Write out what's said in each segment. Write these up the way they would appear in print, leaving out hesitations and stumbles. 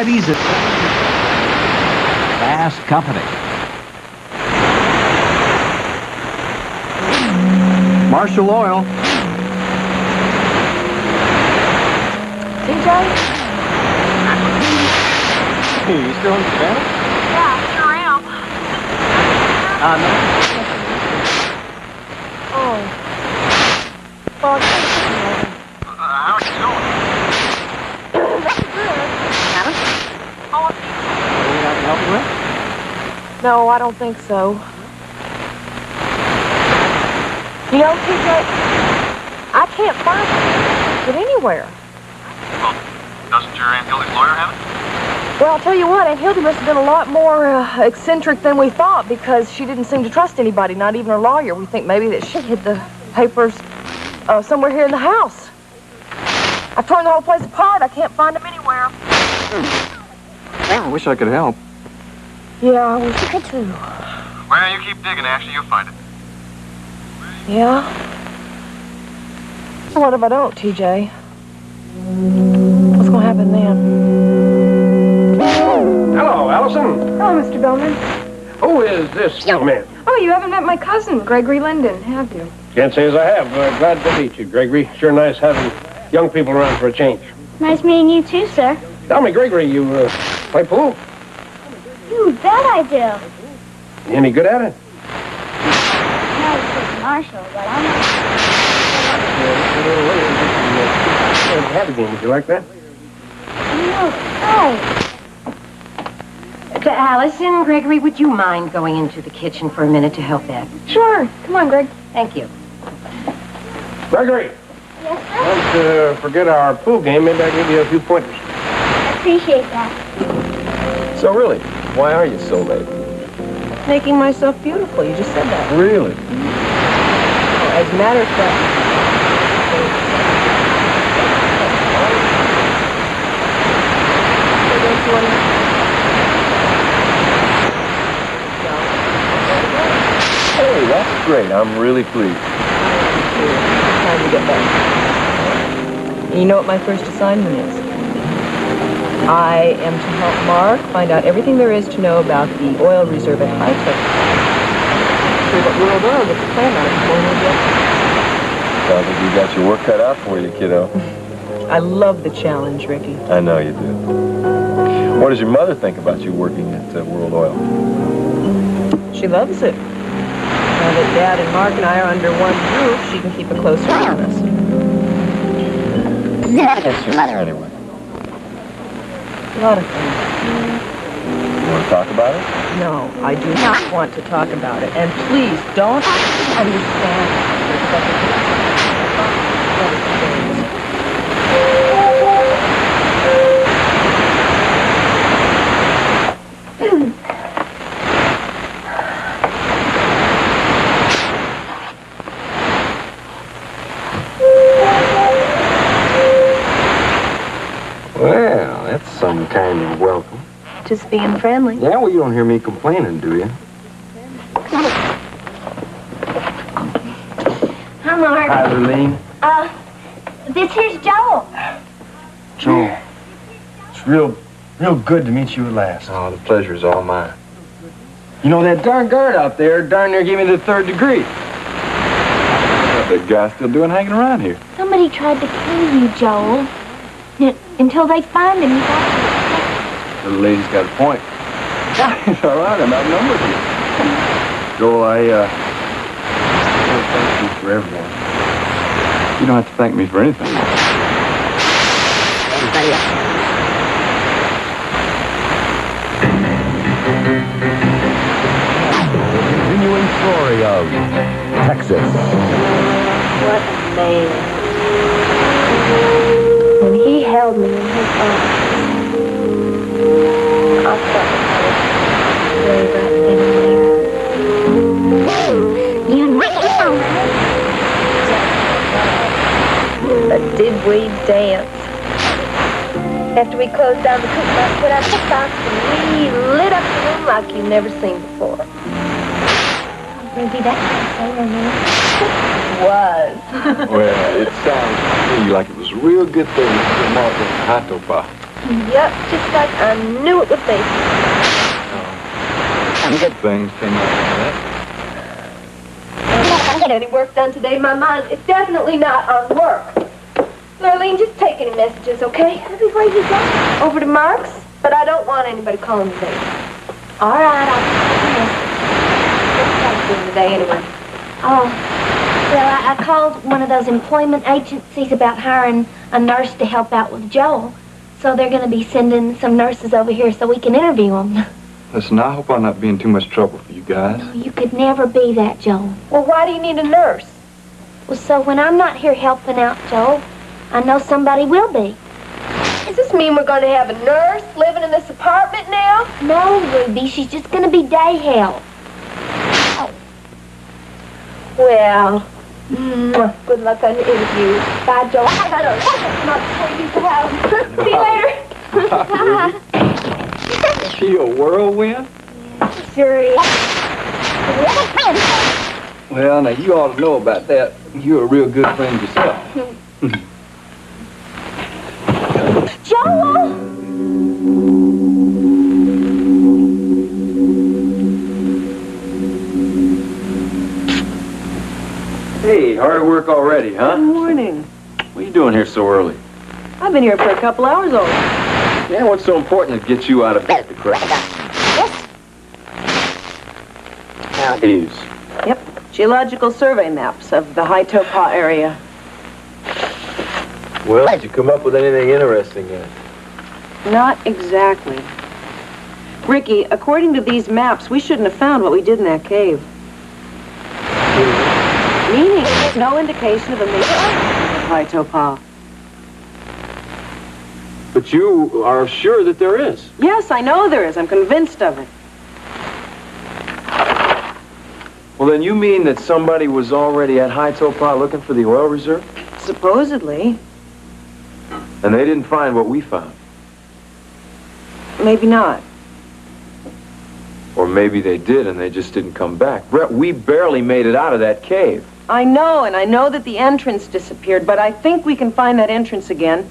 He's a fast company. Marshall Oil. TJ? Hey, you still in the bed? Yeah, sure am. No. Oh. Well, How's it going? Anything I can help you with? no, I don't think so. You know, TJ, I can't find it anywhere. Well, doesn't your Aunt Hildy's lawyer have it? Well, I'll tell you what, Aunt Hildy must have been a lot more eccentric than we thought because she didn't seem to trust anybody, not even her lawyer. We think maybe that she hid the papers somewhere here in the house. I turned the whole place apart. I can't find them anywhere. I wish I could help. Yeah, I wish I could too. Well, you keep digging, Ashley. You'll find it. Yeah? What if I don't, TJ? What's gonna happen then? Hello, Allison. Hello, Mr. Bowman. Who is this young man? Oh, you haven't met my cousin, Gregory Linden, have you? Can't say as I have. Glad to meet you, Gregory. Sure nice having young people around for a change. Nice meeting you too, sir. Tell me, Gregory, you play pool? You bet I do. Any good at it? No, it's just Marshall, but I'm not. Have a game. Would you like that? No. Oh. Allison, Gregory, would you mind going into the kitchen for a minute to help Ed? Sure. Come on, Greg. Thank you. Gregory, Yes, sir? don't forget our pool game. Maybe I can give you a few pointers. I appreciate that. So really, why are you so late? Making myself beautiful. You just said that. Really? As a matter of fact. Hey, that's great. I'm really pleased. Time to get back. You know what my first assignment is? I am to help Mark find out everything there is to know about the oil reserve at Highton. See what World Oil gets a plan on it before we get. Sounds like you got your work cut out for you, kiddo. I love the challenge, Ricky. I know you do. What does your mother think about you working at World Oil? She loves it. Now that Dad and Mark and I are under one roof, she can keep a closer eye on us. Anyway, A lot of things. you want to talk about it? No, I do not want to talk about it. And please don't understand. Well, that's some kind of welcome. Just being friendly. Yeah, well, you don't hear me complaining, do you? Hi, Mark. Hi, Lurleen. This here's Joel. Joel, it's real good to meet you at last. Oh, the pleasure's all mine. You know, that darn guard out there darn near gave me the 3rd degree. That guy's still doing hanging around here. Somebody tried to kill you, Joel. Until they find him, you got The little lady's got a point. It's all right, I'm outnumbered here. Joel, I want to thank you for everything. You don't have to thank me for anything. Continuing story of Texas. What a man. When he held me in his arms, I felt way back then and You there. But did we dance? After we closed down the coop, I put out the box and we lit up the room like you've never seen before. Maybe that's Was. Well, it sounds to me like it was a real good thing to put Mark in the hot dog bar. Yep, just like I knew it would be. Good things came out of that. I'm not gonna get any work done today. My mind is definitely not on work. Lurleen, just take any messages, okay? Where you going? Over to Mark's, but I don't want anybody calling me there. All right, I'll take a message. What's doing today, anyway? Oh, well, I called one of those employment agencies about hiring a nurse to help out with Joel. So they're going to be sending some nurses over here so we can interview them. Listen, I hope I'm not being too much trouble for you guys. No, you could never be that, Joel. Well, why do you need a nurse? Well, so when I'm not here helping out Joel, I know somebody will be. Does this mean we're going to have a nurse living in this apartment now? No, Ruby, she's just going to be day help. Well, good luck on the interview. Bye, Joel. Not before you house. See you later. She a whirlwind? Sure is. Well, now, you ought to know about that. You're a real good friend yourself. Joel! Hey, hard at work already, huh? Good morning. What are you doing here so early? I've been here for a couple hours already. Yeah, what's so important that gets you out of bed to crack? Now, these. Yep. Geological survey maps of the High Topah area. Well, did you come up with anything interesting yet? Not exactly. Ricky, according to these maps, we shouldn't have found what we did in that cave. Meaning, there's no indication of a major earthquake in High Topah. But you are sure that there is? Yes, I know there is. I'm convinced of it. Well, then you mean that somebody was already at High Topah looking for the oil reserve? Supposedly. And they didn't find what we found? Maybe not. Or maybe they did and they just didn't come back. Brett, we barely made it out of that cave. I know, and I know that the entrance disappeared, but I think we can find that entrance again.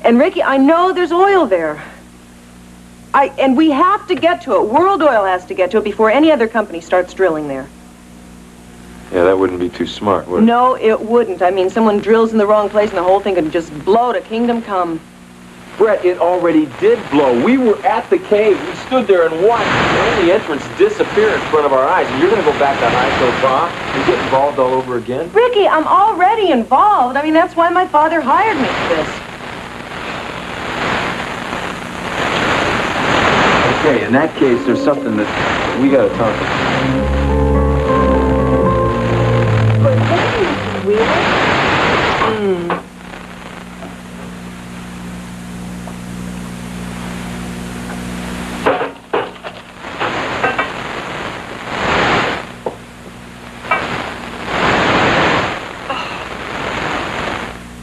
And Ricky, I know there's oil there. And we have to get to it. World Oil has to get to it before any other company starts drilling there. Yeah, that wouldn't be too smart, would it? No, it wouldn't. I mean, someone drills in the wrong place and the whole thing could just blow to kingdom come. Brett, it already did blow. We were at the cave. We stood there and watched the entrance disappear in front of our eyes. And you're going to go back to High Topah and get involved all over again? Ricky, I'm already involved. I mean, that's why my father hired me for this. Okay, in that case, there's something that we got to talk about.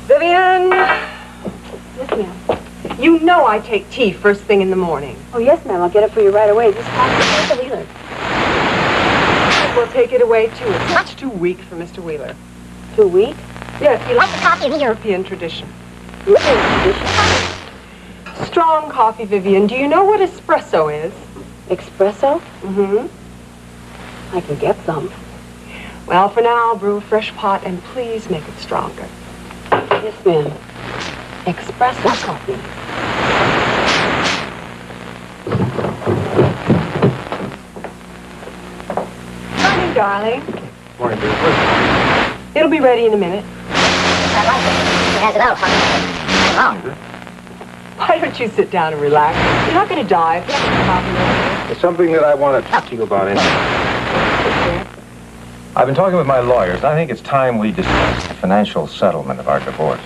Vivian! Yes, ma'am. You know I take tea first thing in the morning. Oh, yes, ma'am. I'll get it for you right away. Just pass it to Mr. Wheeler. We'll take it away, too. It's much too weak for Mr. Wheeler. Too weak? Yes, he likes the coffee in here. European tradition. European tradition. Strong coffee, Vivian. Do you know what espresso is? Espresso? Mm-hmm. I can get some. Well, for now, I'll brew a fresh pot, and please make it stronger. Yes, ma'am. Espresso coffee. Morning, darling. Morning, dear. It'll be ready in a minute. Why don't you sit down and relax? You're not going to die. If you have a coffee over there. There's something that I want to talk to you about anyway. I've been talking with my lawyers. I think it's time we discuss the financial settlement of our divorce.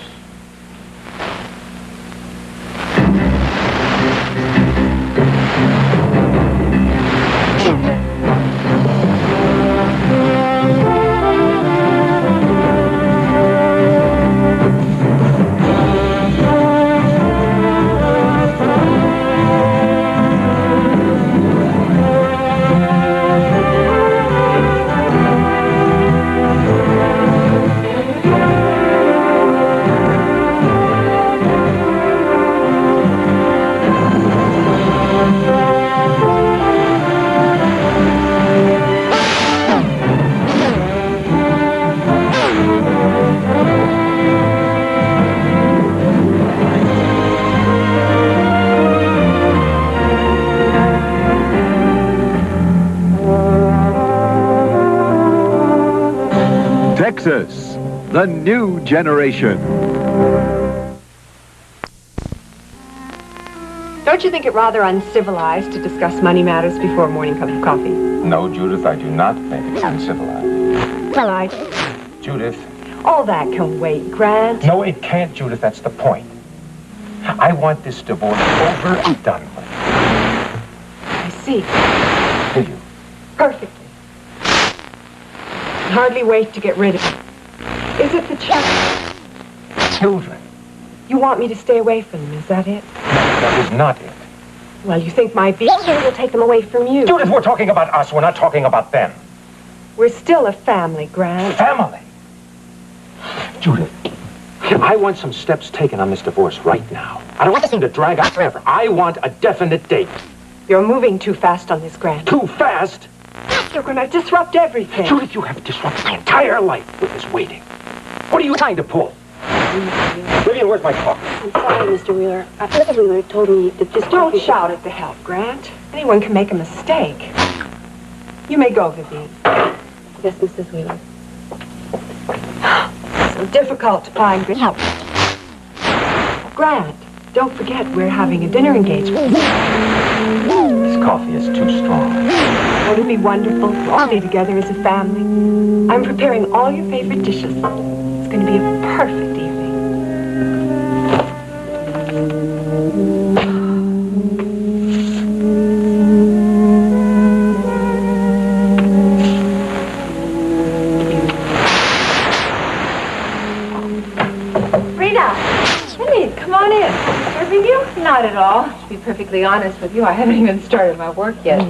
the new generation. Don't you think it rather uncivilized to discuss money matters before a morning cup of coffee? No, Judith, I do not think it's uncivilized. Well, I... Judith. All that can wait, Grant. No, it can't, Judith. That's the point. I want this divorce over and done with. I see. Do you? Perfectly. I hardly wait to get rid of it. Is it the children? Children? You want me to stay away from them, is that it? That is not it. Well, you think my being here will take them away from you? Judith, we're talking about us. We're not talking about them. We're still a family, Grant. Family? Judith, I want some steps taken on this divorce right now. I don't want this thing to drag out forever. I want a definite date. You're moving too fast on this, Grant. Too fast? You're going to disrupt everything. Judith, you have disrupted my entire life with this waiting. What are you trying to pull? Vivian, where's my coffee? I'm sorry, Mr. Wheeler. Mr. Wheeler told me that this Don't shout at the help, Grant. Anyone can make a mistake. You may go, Vivian. Yes, Mrs. Wheeler. So difficult to find good help. Grant, don't forget we're having a dinner engagement. This coffee is too strong. Won't it be wonderful? We'll all be together as a family. I'm preparing all your favorite dishes. It's going to be a perfect evening. Not at all. To be perfectly honest with you, I haven't even started my work yet.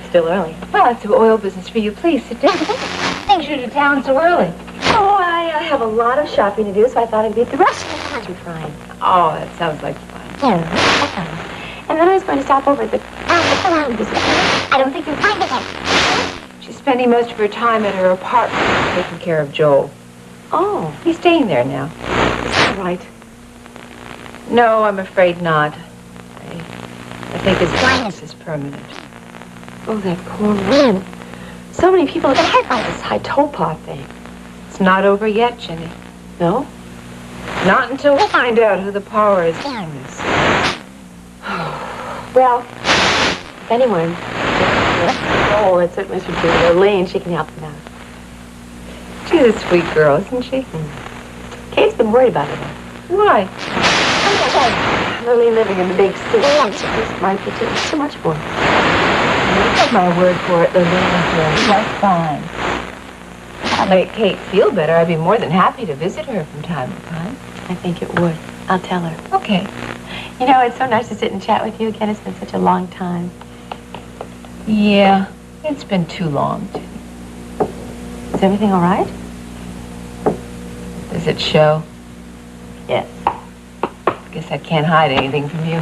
Still early. Well, it's the oil business for you. Please sit down. Thanks you're to town so early. Oh, I have a lot of shopping to do, so I thought I'd be at the restaurant. Fine. Oh, that sounds like fun. Yeah, and then I was going to stop over at the I don't think you'll find it. She's spending most of her time at her apartment taking care of Joel. Oh. He's staying there now. Is that right? No, I'm afraid not. I think his blindness is permanent. Oh, that poor man. So many people have been hurt by this high toe pot thing. It's not over yet, Jenny. No? Not until we find out who the power is. Well, if anyone... Oh, it's at Mr. Julia Lane. She can help them out. She's a sweet girl, isn't she? Kate's been worried about it. Why? Lily living in the big city. This might be too much for her. Take my word for it, Lily. That's fine. I'll make Kate feel better. I'd be more than happy to visit her from time to time. I think it would. I'll tell her. Okay. You know, it's so nice to sit and chat with you again. It's been such a long time. Yeah, it's been too long, Jenny. Is everything all right? Does it show? Yes. Guess I can't hide anything from you.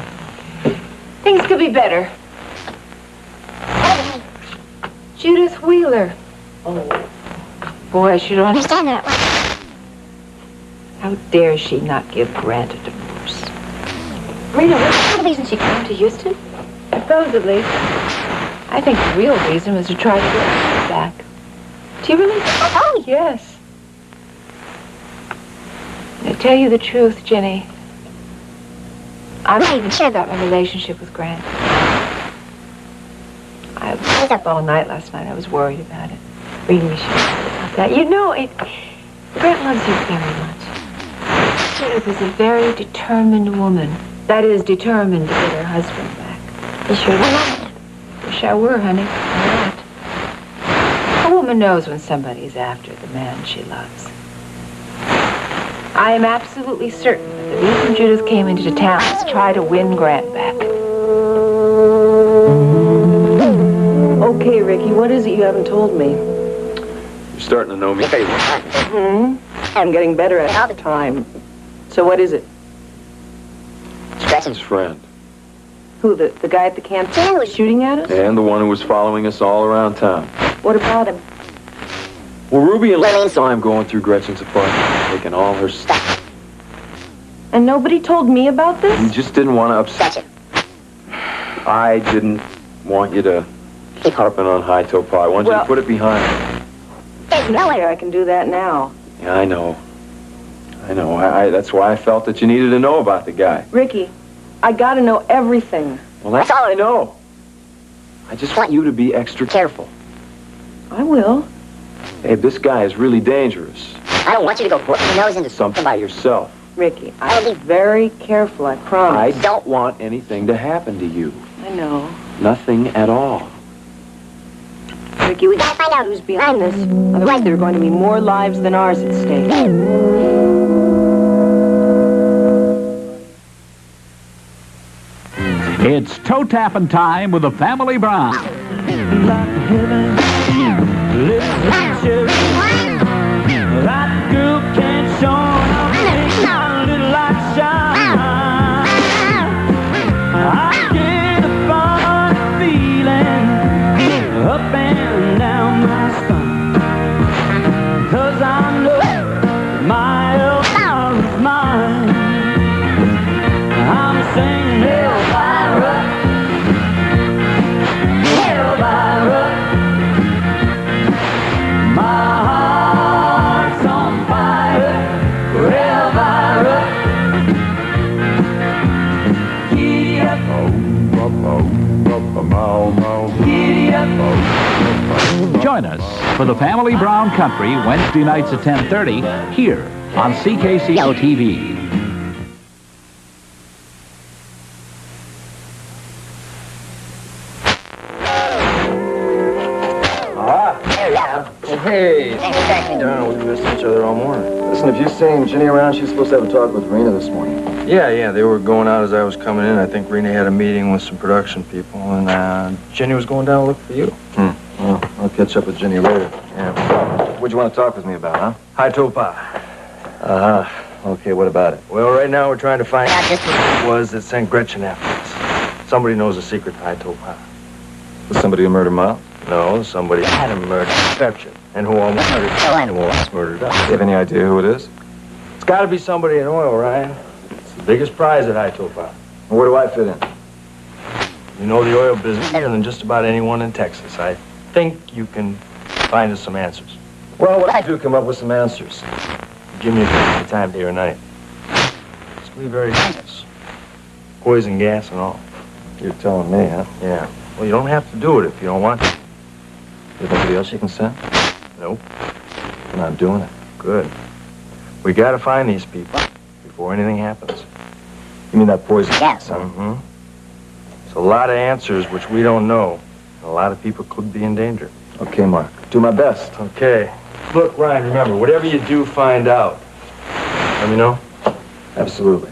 Things could be better. Judith Wheeler. Oh. Boy, she don't understand that. How dare she not give Grant a divorce? Rita, what's the reason she came to Houston? Supposedly. I think the real reason was to try to get her back. Do you really? Oh, yes. To tell you the truth, Jenny, I'm not even sure about my relationship with Grant. I was up all night last night. I was worried about it. Really sure about that. You know, Grant loves you very much. Judith is a very determined woman. That is, determined to get her husband back. You sure not? Wish I were, honey. I'm not. A woman knows when somebody's after the man she loves. I am absolutely certain that the reason Judith came into town was to try to win Grant back. Okay, Ricky, what is it you haven't told me? You're starting to know me. I'm getting better at the time. So what is it? His friend. Who, the guy at the camp was shooting at us? And the one who was following us all around town. What about him? Well, Ruby and Lenny saw him going through Gretchen's apartment, taking all her stuff. And nobody told me about this? You just didn't want to upset him. I didn't want you to keep harping on high toe pie. I wanted you to put it behind you. There's no way I can do that now. Yeah, I know. I know. That's why I felt that you needed to know about the guy. Ricky, I gotta know everything. Well, that's all I know. I just want you to be extra careful. I will. Hey, this guy is really dangerous. I don't want you to go putting your nose into Something by yourself. Ricky, I'll be very careful, I promise. I don't want anything to happen to you. I know. Nothing at all. Ricky, we gotta find out who's behind this. Otherwise, there are going to be more lives than ours at stake. It's toe-tapping time with the Family Brown. That girl can't show a little light shine. I get a fun feeling up and down my spine, 'cause I know my Elvira is mine. I'm singing Elvira, Elvira. My heart's on fire for Elvira. Giddy up, giddy up. Join us for the Family Brown Country Wednesday nights at 10:30 here on CKCO TV. Hey. Darn, we've missed each other all morning. Listen, if you've seen Ginny around, she's supposed to have a talk with Rena this morning. Yeah, they were going out as I was coming in. I think Rena had a meeting with some production people, and Ginny was going down to look for you. Well, I'll catch up with Ginny later. Yeah. What'd you want to talk with me about, huh? Hi, Topa. Okay, what about it? Well, right now we're trying to find out just who it was that sent Gretchen after us. Somebody knows a secret to Hi Topa. Was somebody who murdered Miles? No, somebody had him murdered Gretchen, and who almost murdered Phil and who almost murdered us. Do you have any idea who it is? It's got to be somebody in oil, Ryan. It's the biggest prize at Hi Topa. Well, where do I fit in? You know the oil business better than just about anyone in Texas. I think you can find us some answers. Well, what I do come up with some answers. Give me a time, day or night. It's going to be very dangerous. Poison gas and all. You're telling me, huh? Yeah. Well, you don't have to do it if you don't want to. There's nobody else you can send? Nope. I'm not doing it. Good. We got to find these people before anything happens. You mean that poison gas, huh? Mm-hmm. There's a lot of answers which we don't know. And a lot of people could be in danger. Okay, Mark. Do my best. Okay. Look, Ryan, remember, whatever you do, find out. Let me know. Absolutely.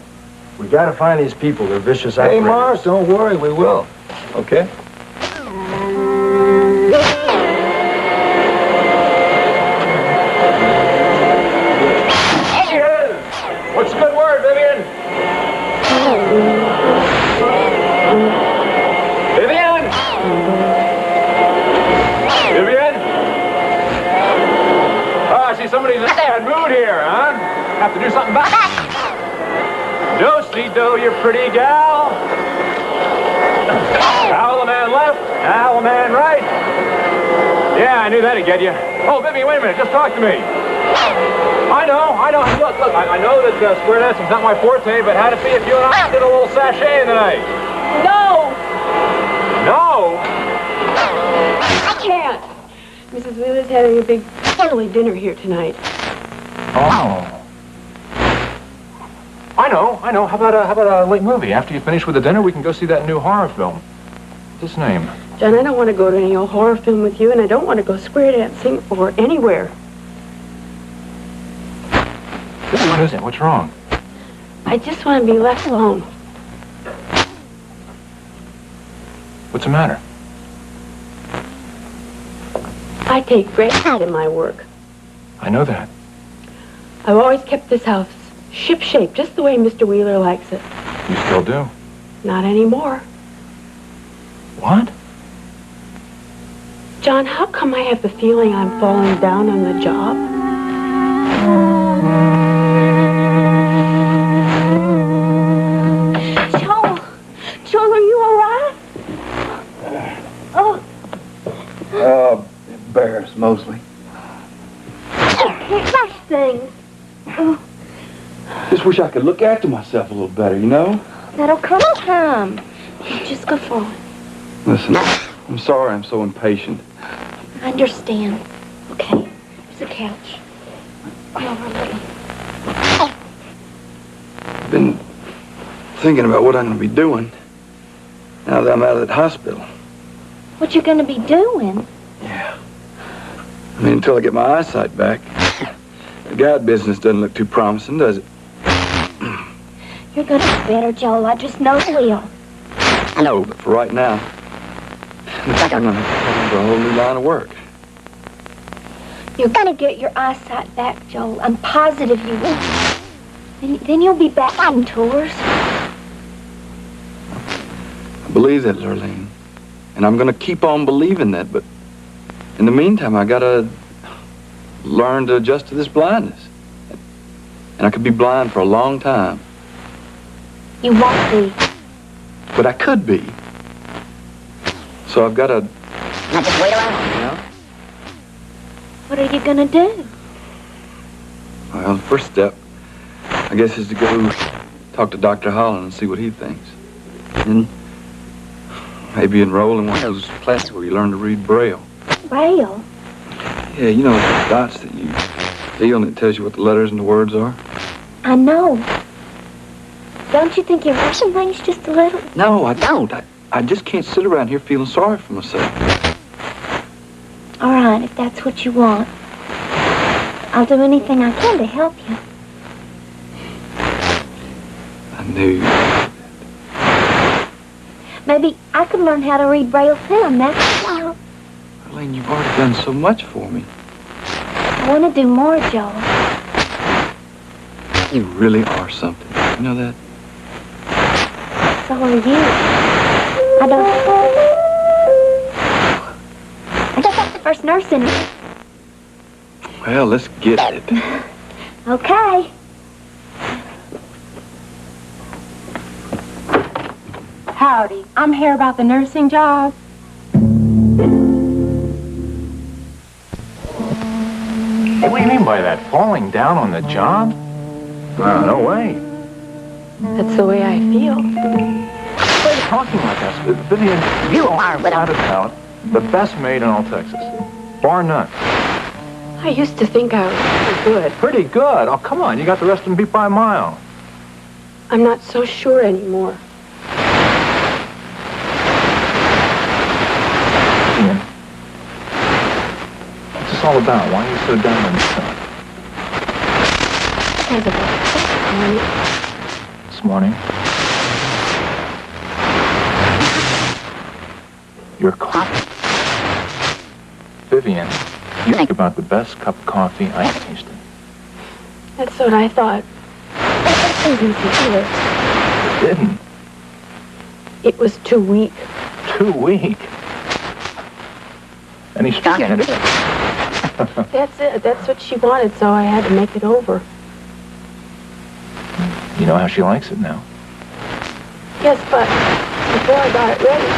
We got to find these people. They're vicious Hey, operators. Mark, don't worry. We will. Okay? What's the good word, Vivian? Vivian? Vivian? Oh, I see somebody's in a bad mood here, huh? Have to do something about it. Do-si-do, you pretty gal. Owl the man left, owl the man right. Yeah, I knew that'd get you. Oh, Vivian, wait a minute. Just talk to me. I know. Look, I know that square dancing's not my forte, but how'd it be if you and I did a little sachet tonight? No! No? I can't. Mrs. Wheeler's having a big family dinner here tonight. Oh. I know. How about a late movie? After you finish with the dinner, we can go see that new horror film. What's its name? John, I don't want to go to any old horror film with you, and I don't want to go square dancing or anywhere. What is it? What's wrong? I just want to be left alone. What's the matter? I take great pride in my work. I know that. I've always kept this house ship-shape, just the way Mr. Wheeler likes it. You still do? Not anymore. What? John, how come I have the feeling I'm falling down on the job? Joel, are you all right? Bears, mostly. I can't rush things. Just wish I could look after myself a little better, you know? That'll come in time. Just go forward. Listen, I'm sorry I'm so impatient. I understand. Okay, here's a couch. Come over, Lee. I've been thinking about what I'm going to be doing now that I'm out of that hospital. What you gonna be doing? Yeah. I mean, until I get my eyesight back. The guide business doesn't look too promising, does it? You're gonna be better, Joel. I just know you will. I know, but for right now, I'm going to have to go a whole new line of work. You're gonna get your eyesight back, Joel. I'm positive you will. Then you'll be back on tours. I believe that, Lurleen. And I'm going to keep on believing that, but in the meantime, I got to learn to adjust to this blindness. And I could be blind for a long time. You won't be. But I could be. So I've got to... Not just wait around. You know? What are you gonna do? Well, the first step, I guess, is to go talk to Dr. Holland and see what he thinks. And maybe enroll in one of those classes where you learn to read Braille. Braille? Yeah, you know, the dots that you feel and it tells you what the letters and the words are. I know. Don't you think you're rushing things just a little? No, I don't. I just can't sit around here feeling sorry for myself. All right, if that's what you want. I'll do anything I can to help you. I knew. Maybe I could learn how to read Braille too, and that's all. Elaine, you've already done so much for me. I want to do more, Joel. You really are something. You know that? So are you. I just got the first nurse in it. Well, let's get it. Okay. Howdy. I'm here about the nursing job. Hey, what do you mean by that? Falling down on the job? No way. That's the way I feel. Why are you talking like that? Vivian, you are, without a doubt, the best maid in all Texas. Bar none. I used to think I was pretty good. Pretty good? Oh, come on. You got the rest of them beat by a mile. I'm not so sure anymore. Vivian, what's this all about? Why are you so down on yourself? Because of what? This morning, your coffee. Vivian, you think about the best cup of coffee I tasted. That's what I thought. It didn't. It was too weak. Too weak. Any stronger? That's it. That's what she wanted, so I had to make it over. You know how she likes it now. Yes, but before I got it ready,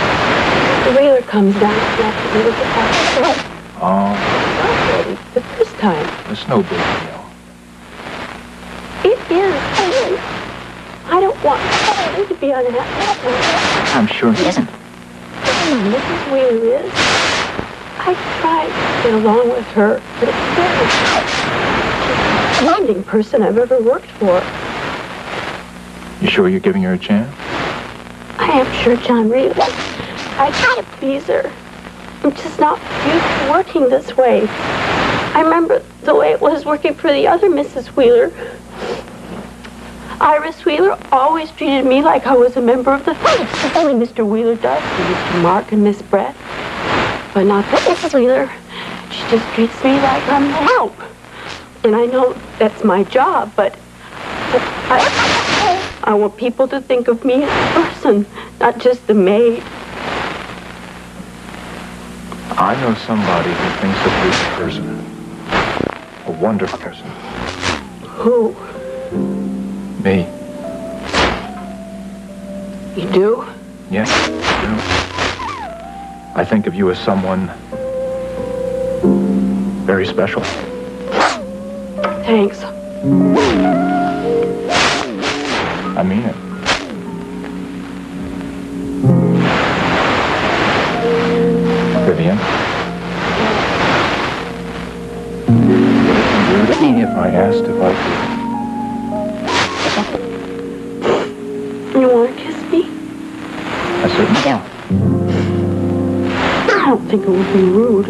the wheeler comes down and snaps at me with the top. Oh, Not ready. The first time. it's no big deal. It is. I don't want you to be unhappy. I'm sure he isn't. Mrs. Wheeler is. I tried to get along with her, but it's very hard. She's the demanding person I've ever worked for. You sure you're giving her a chance? I am sure, John, really. I try to please her. I'm just not used to working this way. I remember the way it was working for the other Mrs. Wheeler. Iris Wheeler always treated me like I was a member of the family. Only Mr. Wheeler does to Mr. Mark and Miss Brett. But not that Mrs. Wheeler. She just treats me like I'm help. And I know that's my job, but I want people to think of me as a person, not just a maid. I know somebody who thinks of you as a person. A wonderful person. Who? Me. You do? Yes, I do. I think of you as someone very special. Thanks. I mean it. Vivian? If I asked if I could. You want to kiss me? I certainly don't. I don't think it would be rude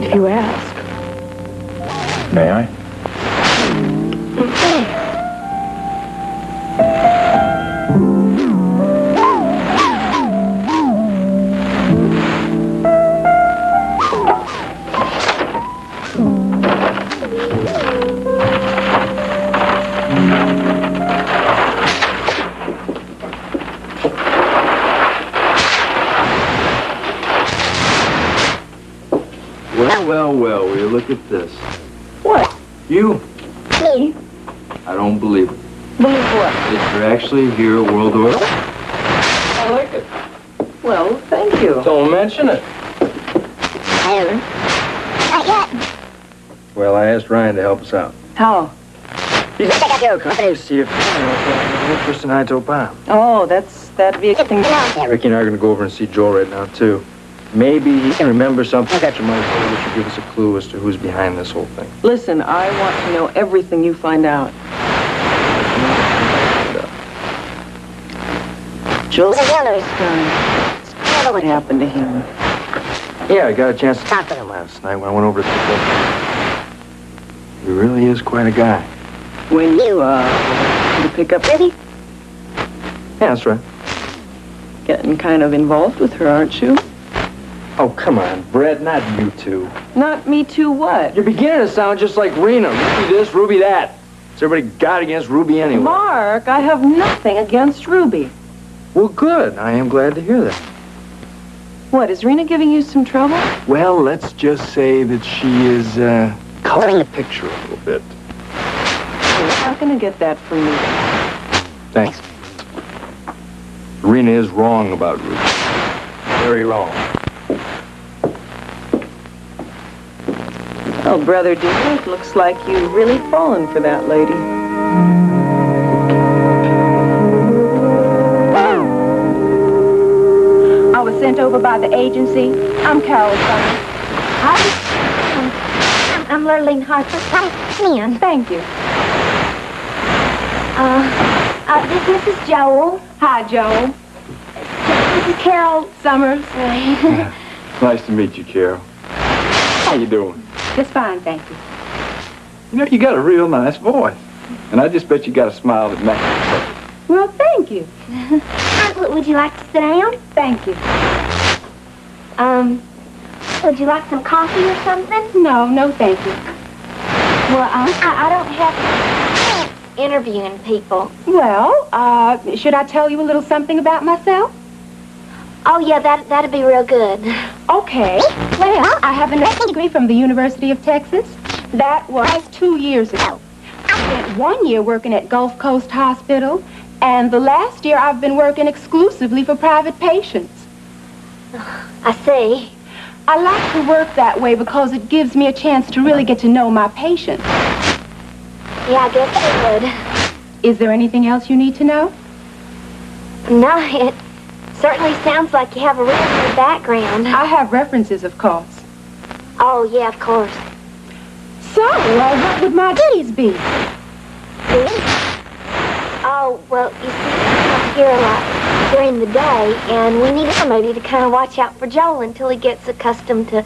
if you ask. May I? Well, will you look at this? What? You? Me? I don't believe it. Believe what? That you're actually here at World Oil? I like it. Well, thank you. Don't mention it. Not yet. Well, I asked Ryan to help us out. How? He's to see if interest in Itopa. Oh, that'd be a good thing. Ricky and I are going to go over and see Joel right now, too. Maybe he can remember something that you might be able to give us a clue as to who's behind this whole thing. Listen, I want to know everything you find out. Joel's what happened to him? Yeah, I got a chance to talk to him last night when I went over to the book. He really is quite a guy. When you, to pick up Eddie? Yeah, that's right. Getting kind of involved with her, aren't you? Oh, come on, Brett, not you two. Not me too what? You're beginning to sound just like Rena. Ruby this, Ruby that. What's everybody got against Ruby anyway? Mark, I have nothing against Ruby. Well, good. I am glad to hear that. What, is Rena giving you some trouble? Well, let's just say that she is, coloring the picture a little bit. You're not going to get that from me. Thanks. Rena is wrong about Ruby. Very wrong. Oh, brother dear, it looks like you've really fallen for that lady. I was sent over by the agency. I'm Carol Summers. I'm Lurleen Harper. Come in. Thank you. This is Joel. Hi, Joel. This is Carol Summers. Nice to meet you, Carol. How you doing? Just fine, thank you. You know, you got a real nice voice. And I just bet you got a smile that matches. Well, thank you. Would you like to sit down? Thank you. Would you like some coffee or something? No, thank you. Well, I don't have interviewing people. Well, should I tell you a little something about myself? Oh, yeah, that'd be real good. Okay. Well, I have a nursing degree from the University of Texas. That was 2 years ago. I spent 1 year working at Gulf Coast Hospital, and the last year I've been working exclusively for private patients. I see. I like to work that way because it gives me a chance to really get to know my patients. Yeah, I guess it would. Is there anything else you need to know? No, it certainly sounds like you have a real good background. I have references, of course. Oh, yeah, of course. So, what would my duties be? Oh, well, you see, I'm here a lot during the day, and we need somebody to kind of watch out for Joel until he gets accustomed to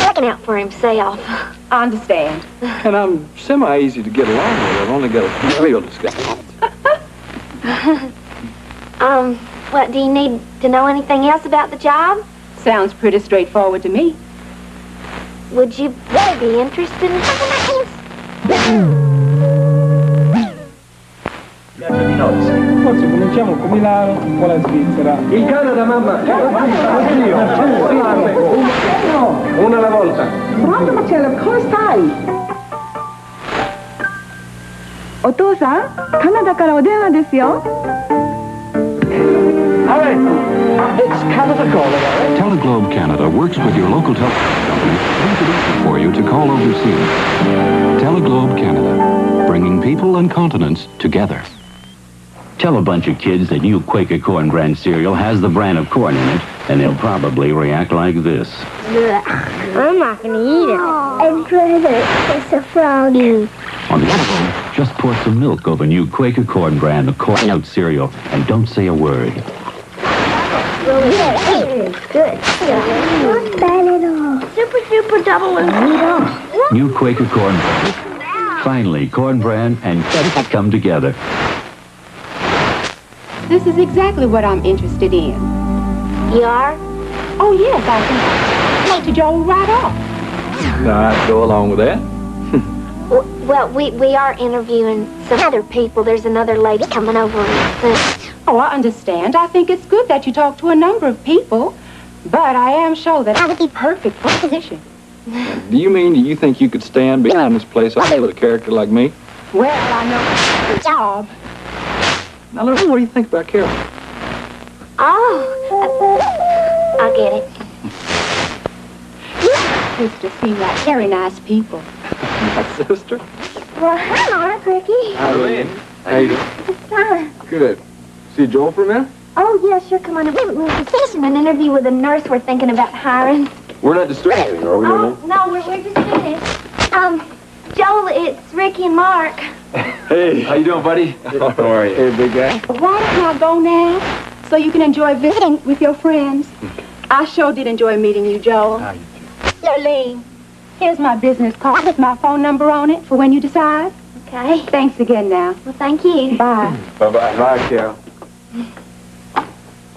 looking out for himself. I understand. And I'm semi-easy to get along with. I've only got a real discussion. What, do you need to know anything else about the job? Sounds pretty straightforward to me. Would you really be interested in something like this? Forse cominciamo con Milano, con la Svizzera. Il Canada, mamma! Una alla volta. Pronto, Marcello, come stai? お父さん、カナダからお電話ですよ。Hi, it's Canada calling, all right? Teleglobe Canada works with your local telephone company to make it easy for you to call overseas. Teleglobe Canada, bringing people and continents together. Tell a bunch of kids that new Quaker Corn Bran cereal has the bran of corn in it, and they'll probably react like this. I'm not going to eat it. I'd rather it's a froggy. On the other hand, just pour some milk over new Quaker Corn Bran, the corn out cereal, and don't say a word. It's good. Not bad at all. Super, super double and New Quaker Corn Bran. Finally, Corn Bran and ketchup come together. This is exactly what I'm interested in. You are? Oh, yes, I can talk to Joel right off. I'd go along with that. Well, we are interviewing some other people. There's another lady coming over. Oh, I understand. I think it's good that you talk to a number of people. But I am sure that I would be perfect for the position. Do you mean you think you could stand behind this place all day with a character like me? Well, I know the job. Now, look, what do you think about Carol? Oh, I get it. Your sisters seem like very nice people. My sister? Well, hi, Mark, Ricky. Hi, Lynn. How you doing? It's fine. Good. See Joel for a minute? Oh, yeah, sure, come on. We're just an interview with a nurse we're thinking about hiring. We're not distracting, are we, Oh, no, we're just finished. Joel, it's Ricky and Mark. Hey, how you doing, buddy? How are you? Hey, big guy. Why don't I go now so you can enjoy visiting with your friends? I sure did enjoy meeting you, Joel. How you Lurleen, here's my business card with my phone number on it for when you decide. Okay. Thanks again now. Well, thank you. Bye. Bye-bye. Bye, Carol.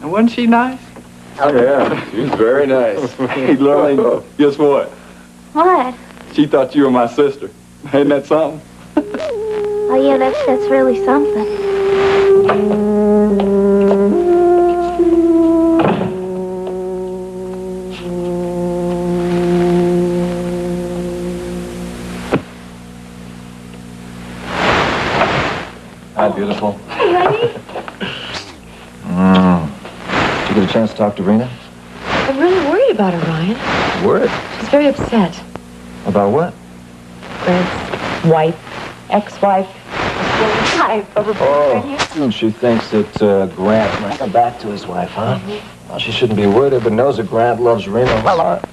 And wasn't she nice? Oh, yeah. She's very nice. Hey, Lurleen, guess what? What? She thought you were my sister. Ain't that something? Oh, yeah, that's really something. Hi, beautiful. Hey, honey. Did you get a chance to talk to Rena? I'm really worried about her, Ryan. Worried? She's very upset. About what? Grant's wife, ex-wife, wife of her boyfriend. And she thinks that Grant might come back to his wife, huh? Well, she shouldn't be worried, but knows that Grant loves Rena a lot.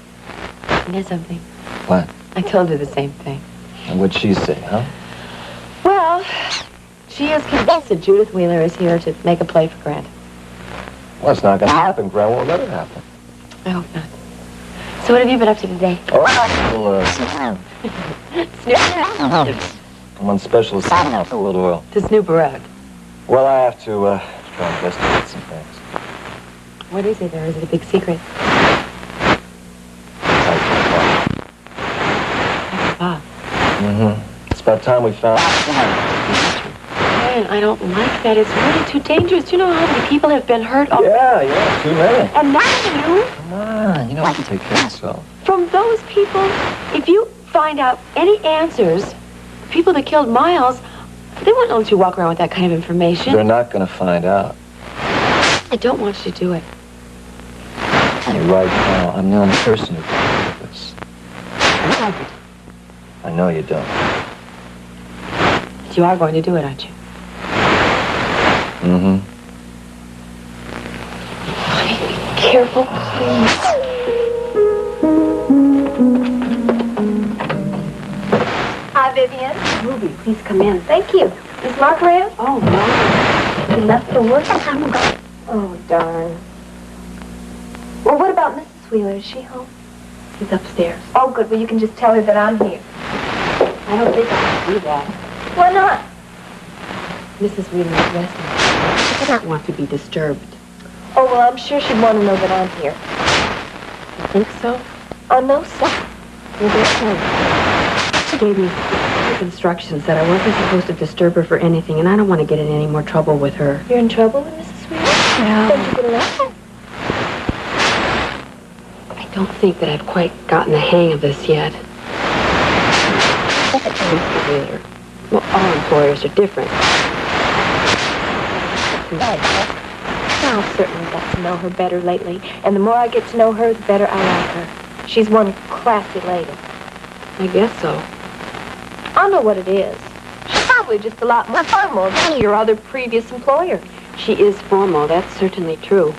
You know something? What? I told her the same thing. And what'd she say, huh? Well, she is convinced that Judith Wheeler is here to make a play for Grant. Well, it's not going to happen. Grant won't let it happen. I hope not. So what have you been up to today? Well, I'm on special assignment for a little while. To snoop around. Well, I have to try and investigate some things. What is it, or is it a big secret? Bob. Mm-hmm. It's about time we found Ryan, I don't like that. It's really too dangerous. You know how many people have been hurt? Yeah, too many. And now you, Come on, you know I can take care of myself. from those people, if you find out any answers, people that killed Miles, they won't let you walk around with that kind of information. They're not going to find out. I don't want you to do it. And right now, I'm the only person who can do this. I know you don't. But you are going to do it, aren't you? Mm-hmm. Be careful, please. Hi, Vivian. Ruby, please come in. Thank you. Is Mark around? Oh, no. He left for work. Oh, darn. Well, what about Mrs. Wheeler? Is she home? He's upstairs. Oh, good. Well, you can just tell her that I'm here. I don't think I can do that. Why not? Mrs. Wheeler is resting. She doesn't want to be disturbed. Oh, well, I'm sure she'd want to know that I'm here. You think so? Oh, no, sir. Well, that's fine. She gave me specific instructions that I wasn't supposed to disturb her for anything, and I don't want to get in any more trouble with her. You're in trouble with Mrs. Wheeler? No. Don't you get along? I don't think that I've quite gotten the hang of this yet. Mr. Wheeler. Well, all employers are different. I've certainly got to know her better lately, and the more I get to know her, the better I like her. She's one classy lady. I guess so. I know what it is. She's probably just a lot more formal than your other previous employer. She is formal, that's certainly true.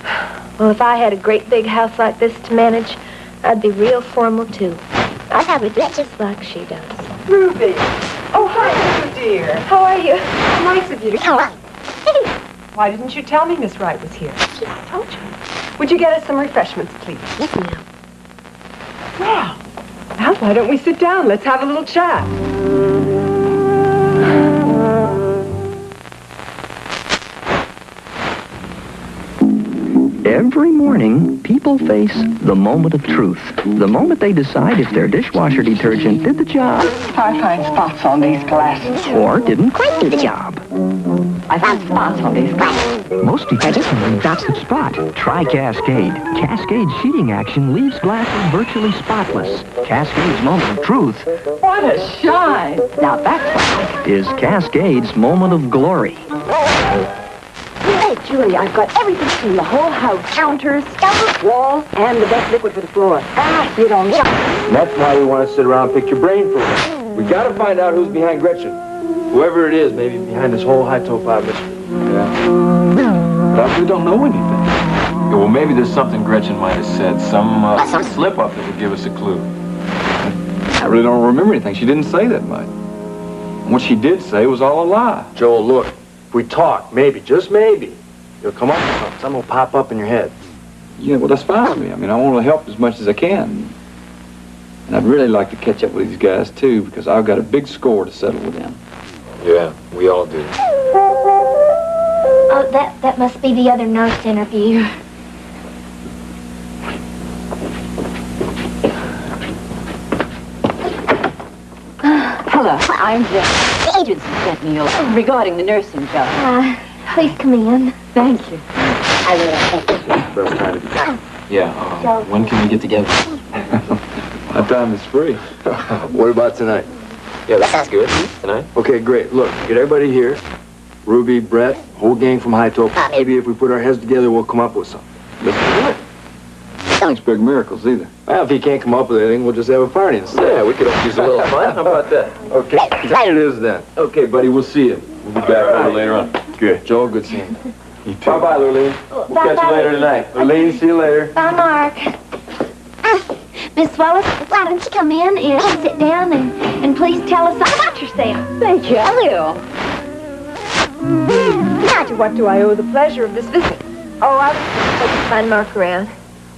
Well, if I had a great big house like this to manage, I'd be real formal, too. I'd have it just like she does. Ruby. Oh, hi, Ruby, dear. How are you? Nice of you to come. Why didn't you tell me Miss Wright was here? I told you. Would you get us some refreshments, please? Yes, ma'am. Well, now why don't we sit down? Let's have a little chat. Every morning, people face the moment of truth. The moment they decide if their dishwasher detergent did the job. I find spots on these glasses. Or didn't quite do the job. I found spots on these glasses. Most detergent dots the spot. Try Cascade. Cascade's sheeting action leaves glasses virtually spotless. Cascade's moment of truth What a shine. Now that's is Cascade's moment of glory. Hey, Julie, I've got everything clean. The whole house. Counters, walls, and the best liquid for the floor. You don't know. And that's why we want to sit around and pick your brain for it. We got to find out who's behind Gretchen. Whoever it is, maybe behind this whole high-toe 5 mystery. Yeah. But I really don't know anything. Yeah, well, maybe there's something Gretchen might have said, some slip-up that would give us a clue. I really don't remember anything. She didn't say that much. And what she did say was all a lie. Joel, look. If we talk, maybe, just maybe, you'll come up with something. Something will pop up in your head. Yeah, well, that's fine with me. I mean, I want to help as much as I can. And I'd really like to catch up with these guys, too, because I've got a big score to settle with them. Yeah, we all do. Oh, that must be the other nurse interview. Hello, I'm Jen. The agency sent me regarding the nursing job. Please come in. Thank you. I will. That's kind of you. Yeah, when can we get together? My time is free. What about tonight? Yeah, that sounds good. Tonight? Okay, great. Look, get everybody here. Ruby, Brett, whole gang from High Toe. Maybe if we put our heads together, we'll come up with something. Let's do it. Don't expect miracles either. Well, if he can't come up with anything, we'll just have a party instead. Yeah, we could all use a little fun. How about that? Okay, it is then. Okay, buddy, we'll see you. We'll be back a little later on. Good. Joel, good seeing you. You too. Bye-bye, Lurleen. We'll catch you later tonight. Lurleen, see you later. Bye, Mark. Miss Wallace, why don't you come in and sit down and please tell us all about yourself? Thank you. Hello. Now, to what do I owe the pleasure of this visit? Oh, I was supposed to find Mark around.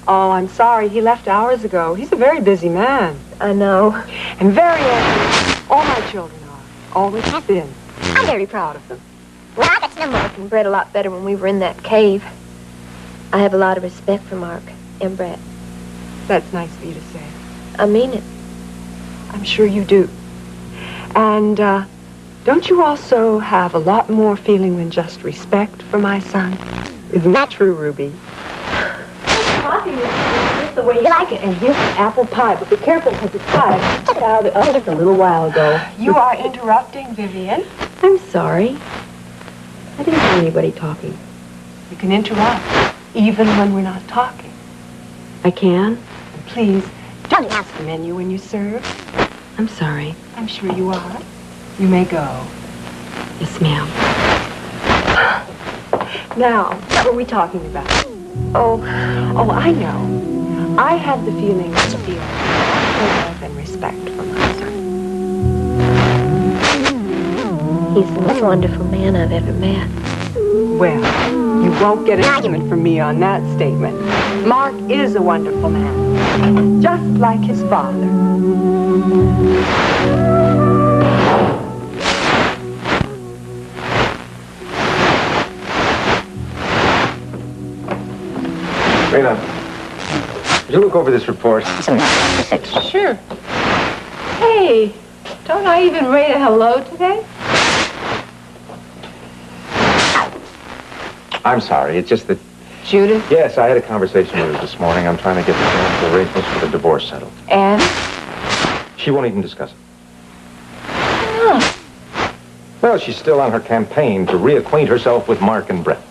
Oh, I'm sorry. He left hours ago. He's a very busy man. I know. And very angry. All my children are. Always have been. I'm very proud of them. Well, I got to know Mark and Brett a lot better when we were in that cave. I have a lot of respect for Mark and Brett. That's nice of you to say. I mean it. I'm sure you do. And, don't you also have a lot more feeling than just respect for my son? Isn't that true, Ruby? Coffee is just the way you like it. And here's some apple pie, but be careful because it's hot. I took it out of the oven a little while ago. You are interrupting, Vivian. I'm sorry. I didn't hear anybody talking. You can interrupt, even when we're not talking. I can? Please, don't ask the menu when you serve. I'm sorry. I'm sure you are. You may go. Yes, ma'am. Now, what were we talking about? Oh, I know. I have the feeling to feel love and respect for my son. He's the most wonderful man I've ever met. Well, you won't get an argument from me on that statement. Mark is a wonderful man, just like his father. Raina, would you look over this report? Sure. Hey, don't I even rate a hello today? I'm sorry, it's just that... Judith? Yes, I had a conversation with her this morning. I'm trying to get the terms arrangements for the divorce settled. And? She won't even discuss it. Oh. Well, she's still on her campaign to reacquaint herself with Mark and Brett.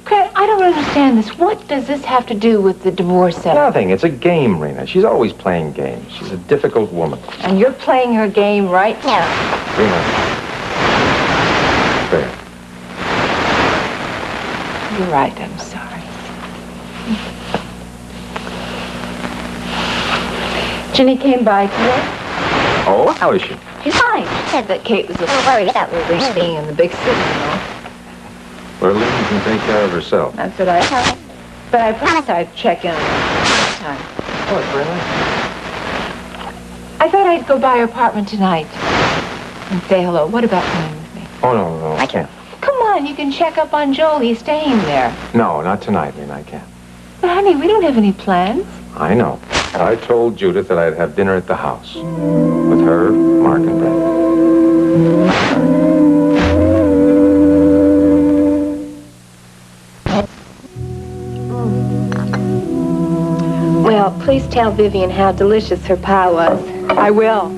Craig, I don't understand this. What does this have to do with the divorce settlement? Nothing. It's a game, Rena. She's always playing games. She's a difficult woman. And you're playing her game right now. Rena, fair. You're right, I'm sorry. Jenny came by today. Oh, how is she? She's fine. She said that Kate was a little worried about Ruby being in the big city, you know. Lurleen can take care of herself. That's what I thought. But I promised I'd check in next time. Oh, it's very nice. I thought I'd go by her apartment tonight and say hello. What about coming with me? Oh, no, I can't. Come on, you can check up on Joel. He's staying there. No, not tonight, Lynn, I can't. But, honey, we don't have any plans. I know. I told Judith that I'd have dinner at the house. With her, Mark, and Brett. Well, please tell Vivian how delicious her pie was. I will.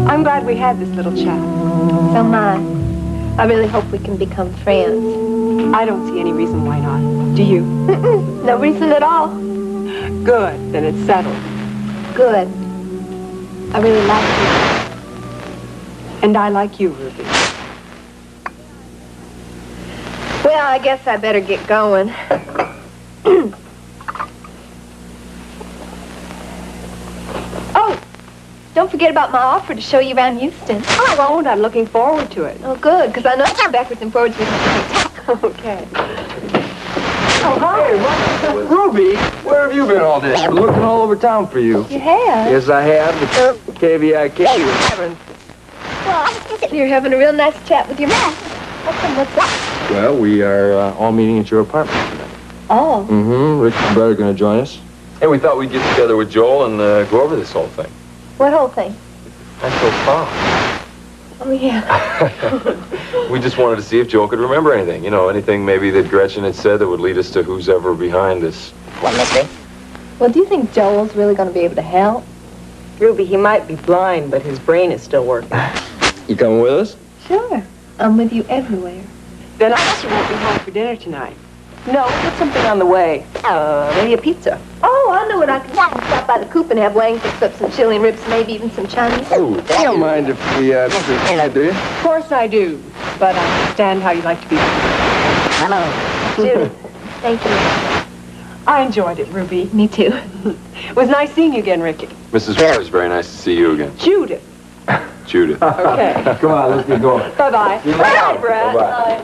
I'm glad we had this little chat. So am I. I really hope we can become friends. I don't see any reason why not. Do you? No reason at all. Good. Then it's settled. Good. I really like you. And I like you, Ruby. Well, I guess I better get going. Oh, don't forget about my offer to show you around Houston. Oh, I won't. I'm looking forward to it. Oh, good, because I know I'm backwards and forwards with you. Okay. Oh, hi. Ruby, where have you been all day? I've been looking all over town for you. You have? Yes, I have. But KVIK, you're having... Well, you're having a real nice chat with your man. What's that? Well, we are all meeting at your apartment tonight. Oh. Mm-hmm. Rich and Brett are going to join us. Hey, we thought we'd get together with Joel and go over this whole thing. What whole thing? That's so far. Oh, yeah. We just wanted to see if Joel could remember anything. You know, anything maybe that Gretchen had said that would lead us to who's ever behind this. What mystery? Well, do you think Joel's really going to be able to help? Ruby, he might be blind, but his brain is still working. You coming with us? Sure. I'm with you everywhere. Then I guess you won't be home for dinner tonight. No, we'll put something on the way. Maybe a pizza. Oh, I know what I can do. Stop by the coop and have Wang fix up some chili and ribs, maybe even some Chinese. Oh, you don't mind if we do you? Of course I do, but I understand how you like to be. Hello. Judith, thank you. I enjoyed it, Ruby. Me too. It was nice seeing you again, Ricky. Mrs. It was very nice to see you again. Judith. Judith. Okay. Come on, let's get going. Bye-bye. Bye, Brett. Bye-bye.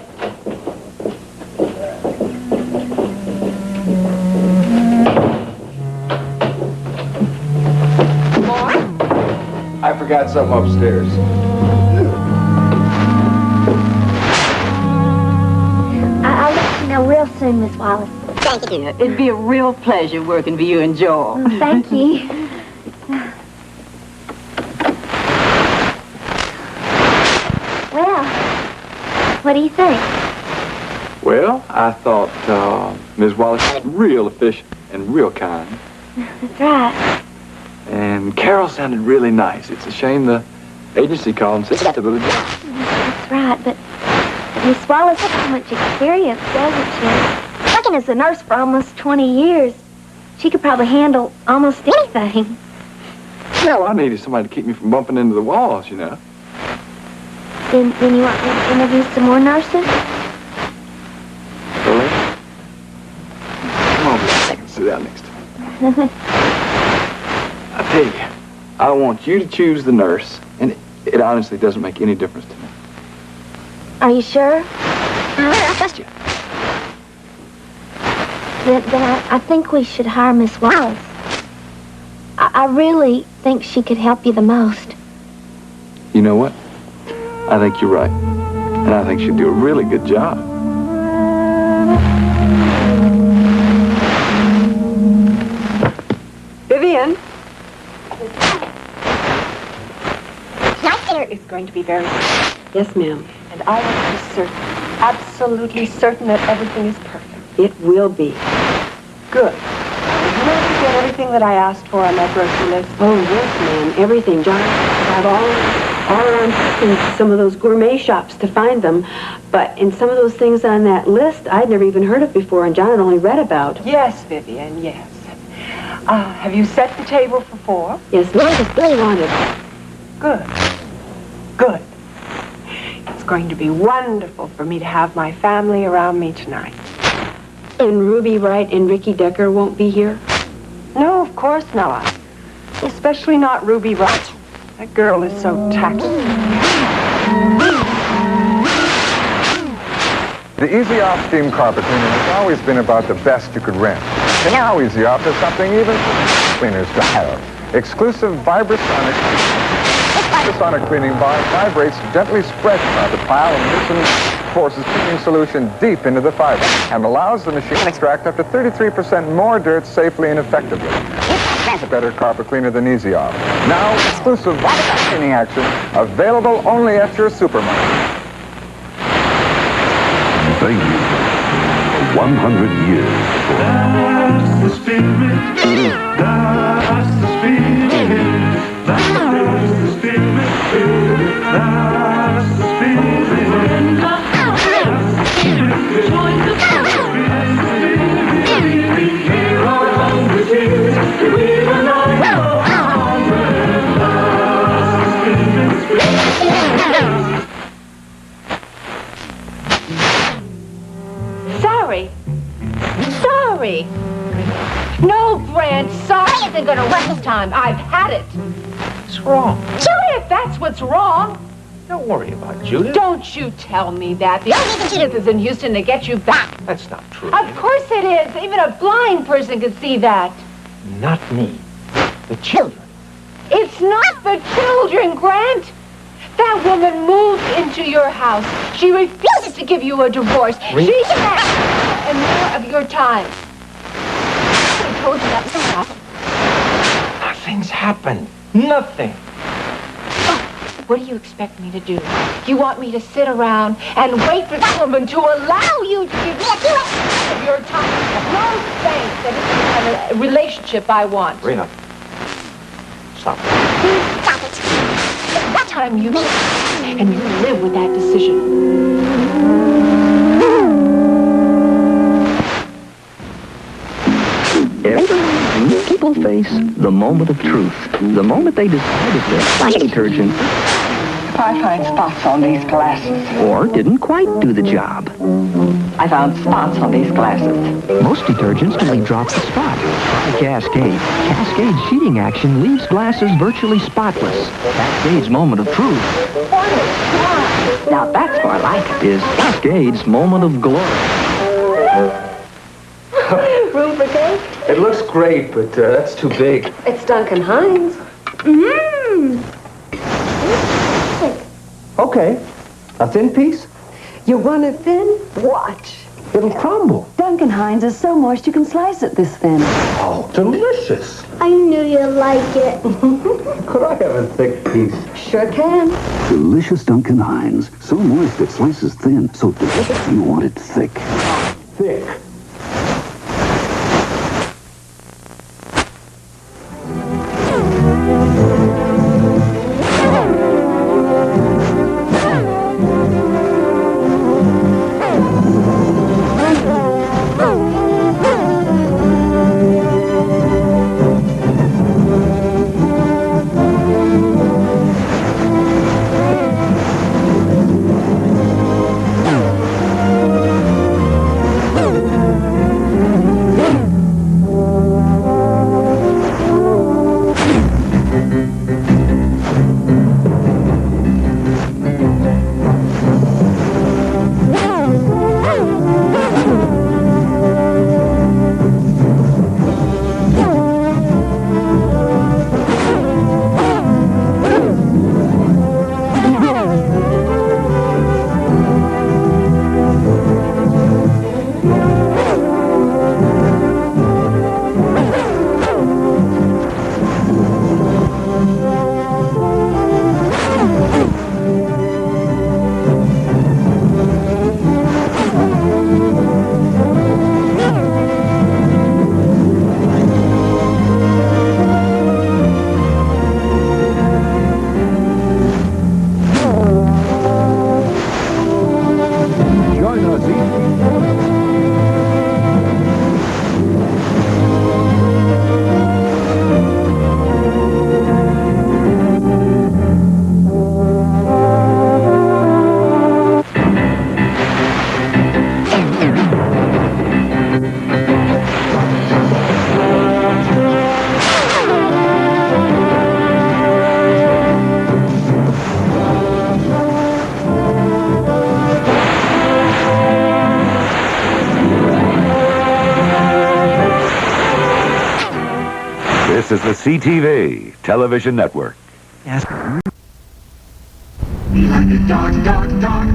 I forgot something upstairs. I'll let you know real soon, Miss Wallace. Thank you. It'd be a real pleasure working for you and Joel. Thank you. Well, what do you think? Well, I thought Ms. Wallace was real efficient and real kind. That's right. And Carol sounded really nice. It's a shame the agency called and said she got to do the job. That's right, but Miss Wallace has so much experience, doesn't she? Working as a nurse for almost 20 years. She could probably handle almost anything. Well, I needed somebody to keep me from bumping into the walls, you know. Then you want me to interview some more nurses? Really? Come on, I can sit down next to me. I tell you, I want you to choose the nurse, and it honestly doesn't make any difference to me. Are you sure? I trust you. Then I think we should hire Miss Wallace. I really think she could help you the most. You know what? I think you're right. And I think she'd do a really good job. Vivian. Tonight's dinner is going to be very good. Yes, ma'am. And I want to be certain, absolutely certain that everything is perfect. It will be. Good. Did you manage to get everything that I asked for on that grocery list? Oh, yes, ma'am. Everything. John, I've all around in some of those gourmet shops to find them. But in some of those things on that list, I'd never even heard of before, and John had only read about. Yes, Vivian, yes. Have you set the table for 4? Yes, ma'am. Just really wanted. Good. Good. It's going to be wonderful for me to have my family around me tonight. And Ruby Wright and Ricky Decker won't be here? No, of course not. Especially not Ruby Wright. That girl is so tacky. The Easy Off steam carpet cleaner has always been about the best you could rent. And now Easy Off is something even cleaners to have. Exclusive vibrasonic cleaning bar vibrates, gently spreads out the pile and loosen forces cleaning solution deep into the fiber and allows the machine to extract up to 33% more dirt safely and effectively. It's a better carpet cleaner than Easy Off. Now exclusive cleaning action available only at your supermarket. Thank you for 100 years. That's the spirit. That's the spirit. That's the spirit. That's the spirit. Join the spirit. Here along with you, we will not go onward. That's the spirit. Sorry. No, Brent, sorry isn't gonna work this time. I've had it. What's wrong? Judith, that's what's wrong. Don't worry about Judith. Don't you tell me that. The only thing Judith is in Houston to get you back. That's not true. Of course it is. Even a blind person can see that. Not me. The children. It's not the children, Grant. That woman moved into your house. She refuses to give you a divorce. Really? She demands and more of your time. I told you that was Nothing's happened. Nothing. What do you expect me to do? You want me to sit around and wait for that woman to allow you to give me of your time? No thanks. That isn't the kind of relationship I want. Rena. Stop. Please stop it. That time you and you live with that decision. People face the moment of truth. The moment they decided that detergent If I find spots on these glasses. or didn't quite do the job. I found spots on these glasses. Most detergents only drop the spot. Try Cascade. Cascade sheeting action leaves glasses virtually spotless. Cascade's moment of truth Now that's more like it. is Cascade's moment of glory. Room for cake? It looks great, but that's too big. It's Duncan Hines. Okay. A thin piece? You want it thin? Watch. It'll crumble. Duncan Hines is so moist you can slice it this thin. Oh, delicious. I knew you'd like it. Could I have a thick piece? Sure can. Delicious Duncan Hines. So moist it slices thin. So delicious you want it thick. Thick. is the CTV television network. Yes. We like it dark, dark, dark.